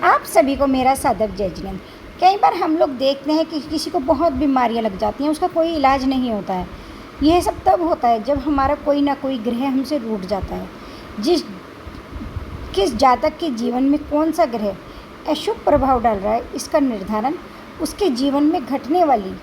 आप सभी को मेरा सादर जय जिनेंद्र। कई बार हम लोग देखते हैं कि किसी को बहुत बीमारियां लग जाती हैं, उसका कोई इलाज नहीं होता है। यह सब तब होता है जब हमारा कोई ना कोई ग्रह हमसे रूठ जाता है। किस जातक के जीवन में कौन सा ग्रह अशुभ प्रभाव डाल रहा है, इसका निर्धारण उसके जीवन में घटने वाली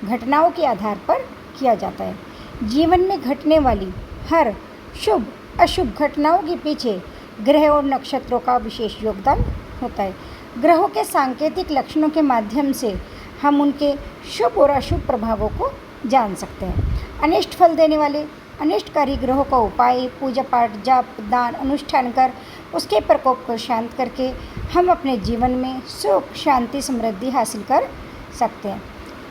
घटनाओं के आधार पर किया जाता है। जीवन में घटने वाली हर शुभ अशुभ घटनाओं के पीछे ग्रह और नक्षत्रों का विशेष योगदान होता है। ग्रहों के सांकेतिक लक्षणों के माध्यम से हम उनके शुभ और अशुभ प्रभावों को जान सकते हैं। अनिष्ट फल देने वाले अनिष्टकारी ग्रहों का उपाय, पूजा पाठ, जप, दान, अनुष्ठान कर उसके प्रकोप को शांत करके हम अपने जीवन में सुख, शांति, समृद्धि हासिल कर सकते हैं।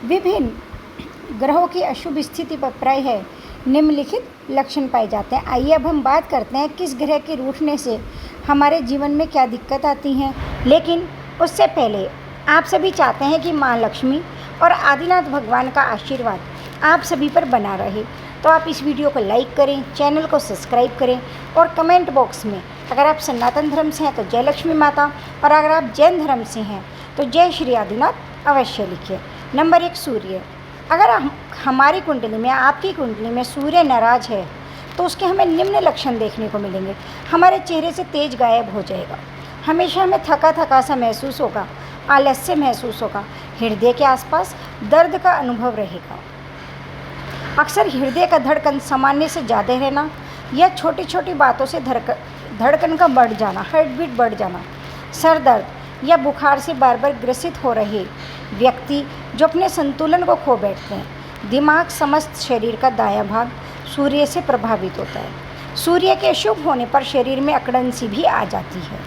विभिन्न ग्रहों की अशुभ स्थिति पर प्रायः निम्नलिखित लक्षण पाए जाते हैं। आइए अब हम बात करते हैं किस ग्रह के रूठने से हमारे जीवन में क्या दिक्कत आती हैं। लेकिन उससे पहले आप सभी चाहते हैं कि माँ लक्ष्मी और आदिनाथ भगवान का आशीर्वाद आप सभी पर बना रहे, तो आप इस वीडियो को लाइक करें, चैनल को सब्सक्राइब करें और कमेंट बॉक्स में अगर आप सनातन धर्म से हैं तो जय लक्ष्मी माता, और अगर आप जैन धर्म से हैं तो जय श्री आदिनाथ अवश्य लिखिए। नंबर 1, सूर्य। अगर हमारी कुंडली में, आपकी कुंडली में सूर्य नाराज है तो उसके हमें निम्न लक्षण देखने को मिलेंगे। हमारे चेहरे से तेज गायब हो जाएगा, हमेशा हमें थका थका सा महसूस होगा, आलस्य महसूस होगा, हृदय के आसपास दर्द का अनुभव रहेगा, अक्सर हृदय का धड़कन सामान्य से ज़्यादा रहना या छोटी छोटी बातों से धड़कन का बढ़ जाना, हार्ट बीट बढ़ जाना, सर दर्द या बुखार से बार बार ग्रसित हो रहे व्यक्ति जो अपने संतुलन को खो बैठते हैं। दिमाग, समस्त शरीर का दायां भाग सूर्य से प्रभावित होता है। सूर्य के शुभ होने पर शरीर में अकड़न सी भी आ जाती है,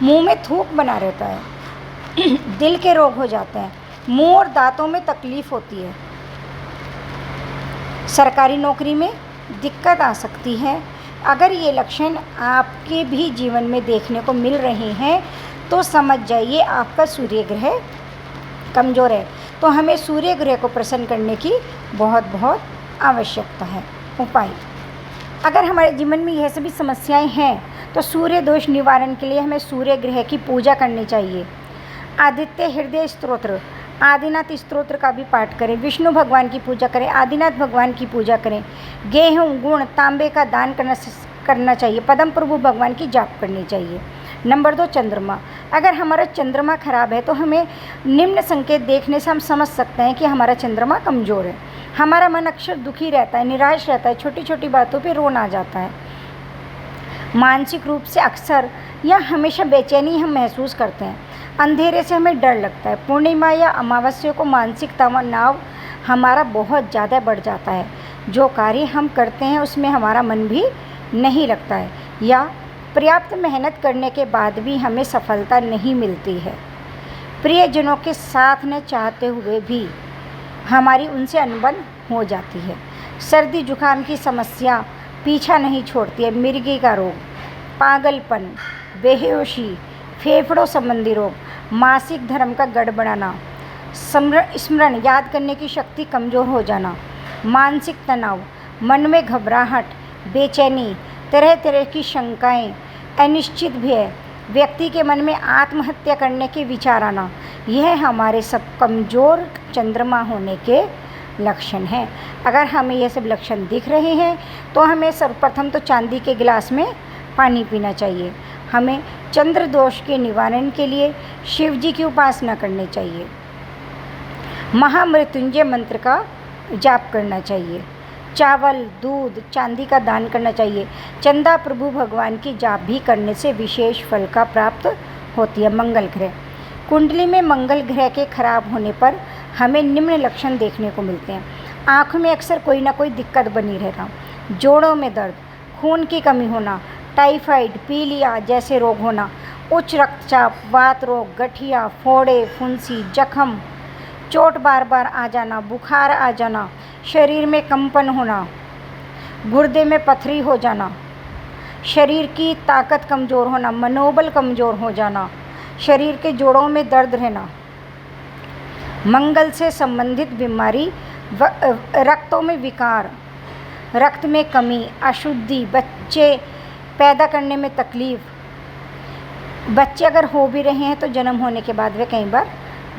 मुंह में थूक बना रहता है, दिल के रोग हो जाते हैं, मुंह और दांतों में तकलीफ होती है, सरकारी नौकरी में दिक्कत आ सकती है। अगर ये लक्षण आपके भी जीवन में देखने को मिल रहे हैं तो समझ जाइए आपका सूर्य ग्रह कमज़ोर है। तो हमें सूर्य ग्रह को प्रसन्न करने की बहुत आवश्यकता है। उपाय, अगर हमारे जीवन में यह सभी समस्याएं हैं तो सूर्य दोष निवारण के लिए हमें सूर्य ग्रह की पूजा करनी चाहिए। आदित्य हृदय स्तोत्र, आदिनाथ स्तोत्र का भी पाठ करें, विष्णु भगवान की पूजा करें, आदिनाथ भगवान की पूजा करें, गेहूँ, गुण, तांबे का दान करना चाहिए, पद्म प्रभु भगवान की जाप करनी चाहिए। नंबर 2, चंद्रमा। अगर हमारा चंद्रमा खराब है तो हमें निम्न संकेत देखने से हम समझ सकते हैं कि हमारा चंद्रमा कमज़ोर है। हमारा मन अक्सर दुखी रहता है, निराश रहता है, छोटी छोटी बातों पे रोना आ जाता है, मानसिक रूप से अक्सर या हमेशा बेचैनी हम महसूस करते हैं, अंधेरे से हमें डर लगता है, पूर्णिमा या अमावस्या को मानसिक तनाव हमारा बहुत ज़्यादा बढ़ जाता है, जो कार्य हम करते हैं उसमें हमारा मन भी नहीं लगता है, या पर्याप्त मेहनत करने के बाद भी हमें सफलता नहीं मिलती है, प्रियजनों के साथ न चाहते हुए भी हमारी उनसे अनबन हो जाती है, सर्दी जुकाम की समस्या पीछा नहीं छोड़ती है, मिर्गी का रोग, पागलपन, बेहोशी, फेफड़ों संबंधी रोग, मासिक धर्म का गड़बड़ाना, स्मरण याद करने की शक्ति कमज़ोर हो जाना, मानसिक तनाव, मन में घबराहट, बेचैनी, तरह तरह की शंकाएं, अनिश्चित भय, व्यक्ति के मन में आत्महत्या करने के विचार आना, यह हमारे सब कमज़ोर चंद्रमा होने के लक्षण हैं। अगर हमें यह सब लक्षण दिख रहे हैं तो हमें सर्वप्रथम तो चांदी के गिलास में पानी पीना चाहिए। हमें चंद्र दोष के निवारण के लिए शिव जी की उपासना करनी चाहिए, महामृत्युंजय मंत्र का जाप करना चाहिए, चावल, दूध, चांदी का दान करना चाहिए, चंदा प्रभु भगवान की जाप भी करने से विशेष फल का प्राप्त होती है। मंगल ग्रह, कुंडली में मंगल ग्रह के खराब होने पर हमें निम्न लक्षण देखने को मिलते हैं। आँख में अक्सर कोई ना कोई दिक्कत बनी रहना, जोड़ों में दर्द, खून की कमी होना, टाइफाइड, पीलिया जैसे रोग होना, उच्च रक्तचाप, वात रोग, गठिया, फोड़े, फुंसी, जख्म, चोट बार बार आ जाना, बुखार आ जाना, शरीर में कंपन होना, गुर्दे में पथरी हो जाना, शरीर की ताकत कमज़ोर होना, मनोबल कमज़ोर हो जाना, शरीर के जोड़ों में दर्द रहना, मंगल से संबंधित बीमारी, रक्तों में विकार, रक्त में कमी, अशुद्धि, बच्चे पैदा करने में तकलीफ, बच्चे अगर हो भी रहे हैं तो जन्म होने के बाद वे कई बार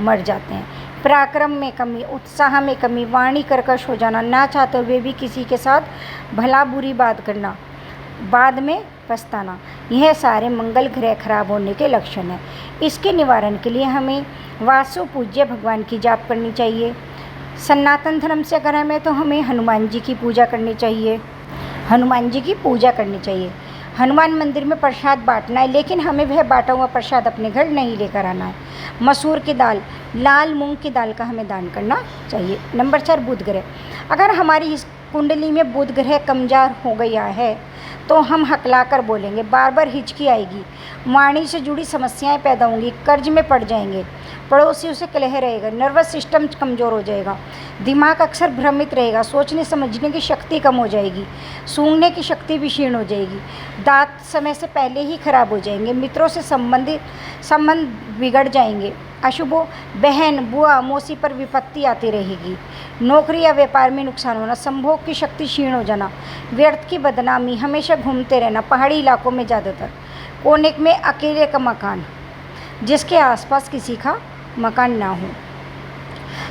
मर जाते हैं। पराक्रम में कमी, उत्साह में कमी, वाणी कर्कश हो जाना, ना चाहते हुए भी किसी के साथ भला बुरी बात करना, बाद में पछताना, यह सारे मंगल ग्रह खराब होने के लक्षण हैं। इसके निवारण के लिए हमें वासु पूज्य भगवान की जाप करनी चाहिए। सनातन धर्म से अगर हमें तो हमें हनुमान जी की पूजा करनी चाहिए। हनुमान जी की पूजा करनी चाहिए। हनुमान मंदिर में प्रसाद बांटना है, लेकिन हमें वह बांटा हुआ प्रसाद अपने घर नहीं लेकर आना है। मसूर की दाल, लाल मूंग की दाल का हमें दान करना चाहिए। नंबर 4, बुध ग्रह। अगर हमारी इस कुंडली में बुध ग्रह कमज़ोर हो गया है तो हम हकला कर बोलेंगे, बार बार हिचकी आएगी, वाणी से जुड़ी समस्याएं पैदा होंगी, कर्ज में पड़ जाएंगे, पड़ोसियों से कलह रहेगा, नर्वस सिस्टम कमज़ोर हो जाएगा, दिमाग अक्सर भ्रमित रहेगा, सोचने समझने की शक्ति कम हो जाएगी, सूंघने की शक्ति भी क्षीण हो जाएगी, दांत समय से पहले ही खराब हो जाएंगे, मित्रों से संबंध बिगड़ जाएंगे, अशुभों बहन बुआ मौसी पर विपत्ति आती रहेगी, नौकरी या व्यापार में नुकसान होना, संभोग की शक्ति क्षीण हो जाना, व्यर्थ की बदनामी, हमेशा घूमते रहना, पहाड़ी इलाकों में ज़्यादातर, कोने में अकेले का मकान जिसके आसपास किसी का मकान ना हो।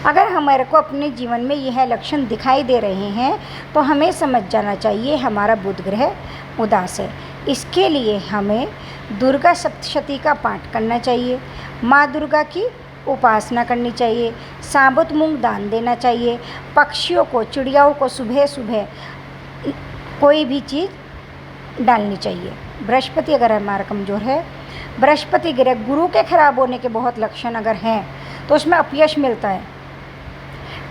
अगर हमारे को अपने जीवन में यह लक्षण दिखाई दे रहे हैं तो हमें समझ जाना चाहिए हमारा बुध ग्रह उदास है। इसके लिए हमें दुर्गा सप्तशती का पाठ करना चाहिए, माँ दुर्गा की उपासना करनी चाहिए, साबुत मूंग दान देना चाहिए, पक्षियों को चिड़ियाओं को सुबह सुबह कोई भी चीज़ डालनी चाहिए। बृहस्पति अगर हमारा कमज़ोर है, बृहस्पति ग्रह गुरु के खराब होने के बहुत लक्षण अगर हैं तो उसमें अपयश मिलता है,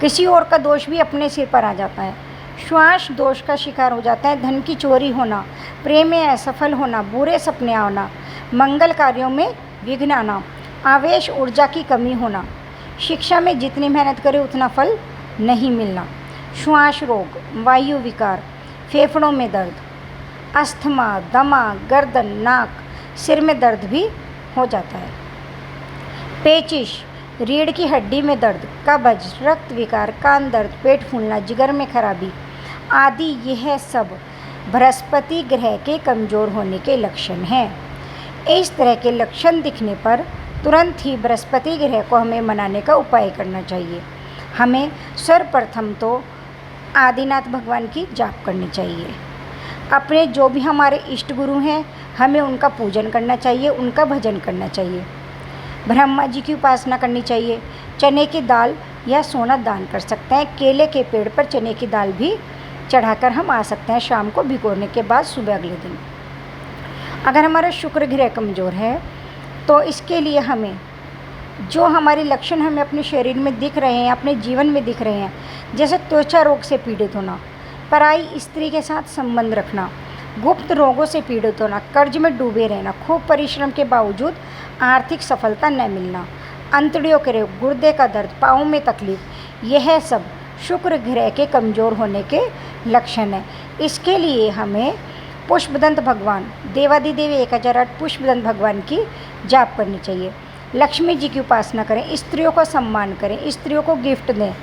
किसी और का दोष भी अपने सिर पर आ जाता है, श्वास दोष का शिकार हो जाता है, धन की चोरी होना, प्रेम में असफल होना, बुरे सपने आना, मंगल कार्यों में विघ्न आना, आवेश ऊर्जा की कमी होना, शिक्षा में जितनी मेहनत करे उतना फल नहीं मिलना, श्वास रोग, वायु विकार, फेफड़ों में दर्द, अस्थमा, दमा, गर्दन, नाक, सिर में दर्द भी हो जाता है, पेचिश, रीढ़ की हड्डी में दर्द, कब्ज, रक्त विकार, कान दर्द, पेट फूलना, जिगर में खराबी आदि, यह सब बृहस्पति ग्रह के कमज़ोर होने के लक्षण हैं। इस तरह के लक्षण दिखने पर तुरंत ही बृहस्पति ग्रह को हमें मनाने का उपाय करना चाहिए। हमें सर्वप्रथम तो आदिनाथ भगवान की जाप करनी चाहिए। अपने जो भी हमारे इष्ट गुरु हैं हमें उनका पूजन करना चाहिए, उनका भजन करना चाहिए, ब्रह्मा जी की उपासना करनी चाहिए, चने की दाल या सोना दान कर सकते हैं, केले के पेड़ पर चने की दाल भी चढ़ाकर हम आ सकते हैं शाम को भिगोने के बाद सुबह अगले दिन। अगर हमारा शुक्र ग्रह कमज़ोर है तो इसके लिए हमें जो हमारे लक्षण हमें अपने शरीर में दिख रहे हैं, अपने जीवन में दिख रहे हैं, जैसे त्वचा रोग से पीड़ित होना, पराई स्त्री के साथ संबंध रखना, गुप्त रोगों से पीड़ित होना, कर्ज में डूबे रहना, खूब परिश्रम के बावजूद आर्थिक सफलता न मिलना, अंतड़ियों के रोग, गुर्दे का दर्द, पाँव में तकलीफ, यह सब शुक्र ग्रह के कमज़ोर होने के लक्षण हैं। इसके लिए हमें पुष्पदंत भगवान, देवादिदेव 1008 पुष्पदंत भगवान की जाप करनी चाहिए, लक्ष्मी जी की उपासना करें, स्त्रियों का सम्मान करें, स्त्रियों को गिफ्ट दें,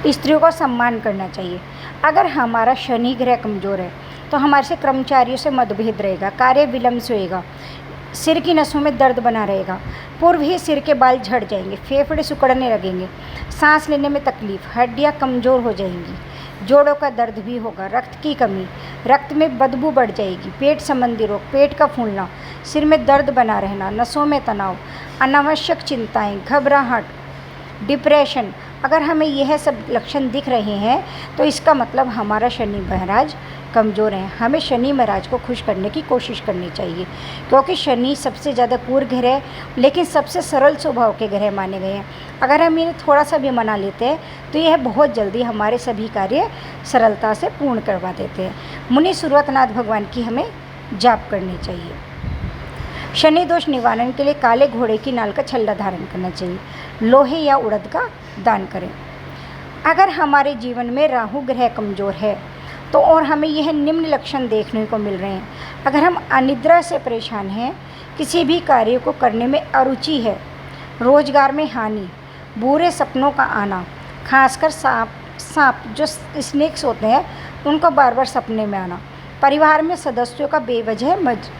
स्त्रियों का सम्मान करना चाहिए। अगर हमारा शनि ग्रह कमज़ोर है तो हमारे से कर्मचारियों से मतभेद रहेगा, कार्य विलंब से होएगा, सिर की नसों में दर्द बना रहेगा, पूर्व ही सिर के बाल झड़ जाएंगे, फेफड़े सिकुड़ने लगेंगे, सांस लेने में तकलीफ, हड्डियां कमज़ोर हो जाएंगी, जोड़ों का दर्द भी होगा, रक्त की कमी, रक्त में बदबू बढ़ जाएगी, पेट संबंधी रोग, पेट का फूलना, सिर में दर्द बना रहना, नसों में तनाव, अनावश्यक चिंताएं, घबराहट, डिप्रेशन। अगर हमें यह सब लक्षण दिख रहे हैं तो इसका मतलब हमारा शनि महाराज कमज़ोर हैं। हमें शनि महाराज को खुश करने की कोशिश करनी चाहिए, क्योंकि शनि सबसे ज़्यादा क्रूर ग्रह है लेकिन सबसे सरल स्वभाव के ग्रह माने गए हैं। अगर हम इन्हें थोड़ा सा भी मना लेते हैं तो यह बहुत जल्दी हमारे सभी कार्य सरलता से पूर्ण करवा देते हैं। मुनि सूरतनाथ भगवान की हमें जाप करनी चाहिए। शनि दोष निवारण के लिए काले घोड़े की नाल का छल्ला धारण करना चाहिए, लोहे या उड़द का दान करें। अगर हमारे जीवन में राहु ग्रह कमज़ोर है तो और हमें यह निम्न लक्षण देखने को मिल रहे हैं। अगर हम अनिद्रा से परेशान हैं, किसी भी कार्य को करने में अरुचि है, रोजगार में हानि, बुरे सपनों का आना, खासकर सांप जो स्नेक्स होते हैं उनको बार बार सपने में आना, परिवार में सदस्यों का बेवजह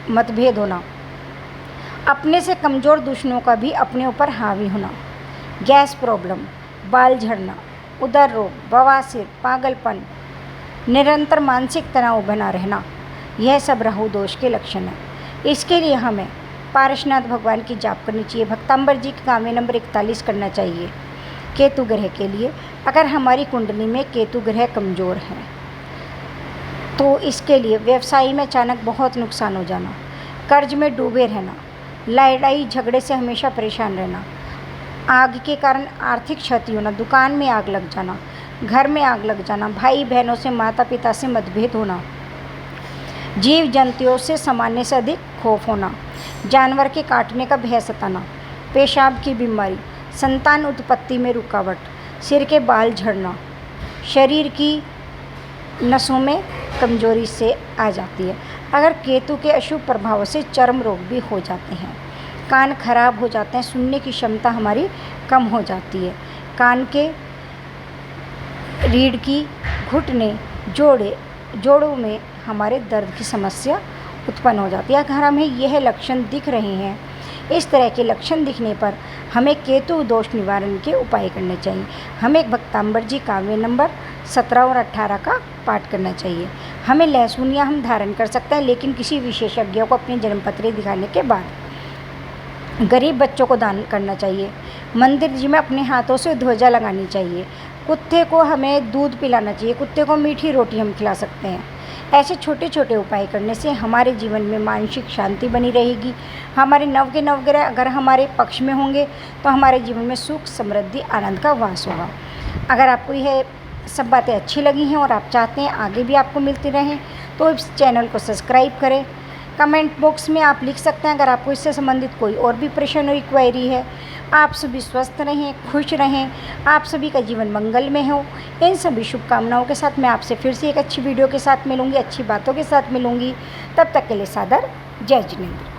मतभेद होना, अपने से कमज़ोर दुश्मनों का भी अपने ऊपर हावी होना, गैस प्रॉब्लम, बाल झड़ना, उदर रोग, बवासीर, पागलपन, निरंतर मानसिक तनाव बना रहना, यह सब राहु दोष के लक्षण हैं। इसके लिए हमें पारशनाथ भगवान की जाप करनी चाहिए, भक्तांबर जी का काव्य नंबर 41 करना चाहिए। केतु ग्रह के लिए अगर हमारी कुंडली में केतु ग्रह कमज़ोर है तो इसके लिए व्यवसाय में अचानक बहुत नुकसान हो जाना, कर्ज में डूबे रहना, लड़ाई झगड़े से हमेशा परेशान रहना, आग के कारण आर्थिक क्षति होना, दुकान में आग लग जाना, घर में आग लग जाना, भाई बहनों से माता पिता से मतभेद होना, जीव जंतुओं से सामान्य से अधिक खौफ होना, जानवर के काटने का भय सताना, पेशाब की बीमारी, संतान उत्पत्ति में रुकावट, सिर के बाल झड़ना, शरीर की नसों में कमजोरी से आ जाती है। अगर केतु के अशुभ प्रभाव से चर्म रोग भी हो जाते हैं, कान खराब हो जाते हैं, सुनने की क्षमता हमारी कम हो जाती है, कान के रीढ़ की, घुटने, जोड़ों में हमारे दर्द की समस्या उत्पन्न हो जाती है। अगर हमें यह लक्षण दिख रहे हैं, इस तरह के लक्षण दिखने पर हमें केतु दोष निवारण के उपाय करने चाहिए। हमें भक्तांबर जी काव्य नंबर 17 और 18 का पाठ करना चाहिए। हमें लहसुन या हम धारण कर सकते हैं, लेकिन किसी विशेषज्ञ को अपनी जन्मपत्री दिखाने के बाद गरीब बच्चों को दान करना चाहिए। मंदिर जी में अपने हाथों से ध्वजा लगानी चाहिए। कुत्ते को हमें दूध पिलाना चाहिए, कुत्ते को मीठी रोटी हम खिला सकते हैं। ऐसे छोटे छोटे उपाय करने से हमारे जीवन में मानसिक शांति बनी रहेगी। हमारे नव के नवग्रह अगर हमारे पक्ष में होंगे तो हमारे जीवन में सुख, समृद्धि, आनंद का वास होगा। अगर आपको यह सब बातें अच्छी लगी हैं और आप चाहते हैं आगे भी आपको मिलती रहें तो इस चैनल को सब्सक्राइब करें। कमेंट बॉक्स में आप लिख सकते हैं अगर आपको इससे संबंधित कोई और भी प्रश्न और क्वेरी है। आप सभी स्वस्थ रहें, खुश रहें, आप सभी का जीवन मंगल में हो। इन सभी शुभकामनाओं के साथ मैं आपसे फिर से एक अच्छी वीडियो के साथ मिलूंगी, अच्छी बातों के साथ मिलूंगी। तब तक के लिए सादर जय जिनेंद्र।